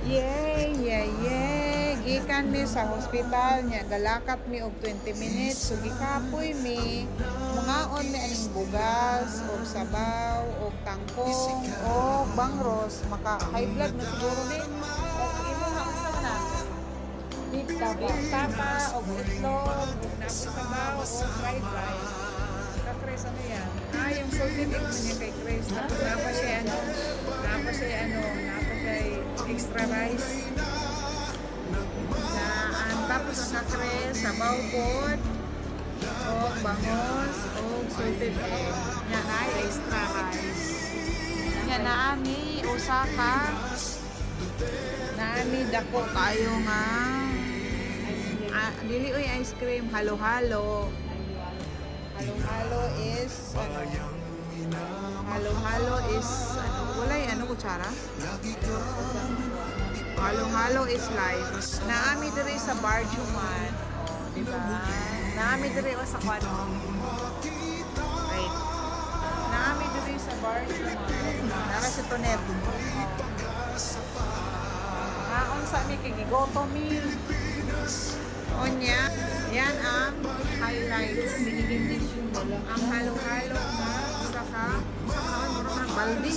Yay, yay, yay. Gikan mi sa hospital niya. Galakat mi og 20 minutes. So gikapoy mi. Mungaon mi aning bugas, og sabaw, og tangkong, og bangros. Maka high blood na siguro ni. Og imo nga usa na. Beef tapa, og itlog, og napoy sabaw, og fried rice. Ka-Chris, ano yan? Yung salted egg mo niya kay Chris. Tapos napa siya extra rice. Tapos ang ka-Chris, sabaw pod, o bangos, o salted egg. Yan ay extra rice. Yan naami, Osaka. Naami, dako kayo nga. Dili oy ice cream, halo-halo. Halo-halo is walay kutsara. Halo-halo is life. Naami diri sa Barjuman. Oh, di ba? Naami diri sa kwan. Right. Naami diri sa Barjuman. Nara sa Tonet. Haon sa mi kay gigoto mi. Onya, yan ang highlights. Binigyan din yung ang halo-halo na saka murang baldi.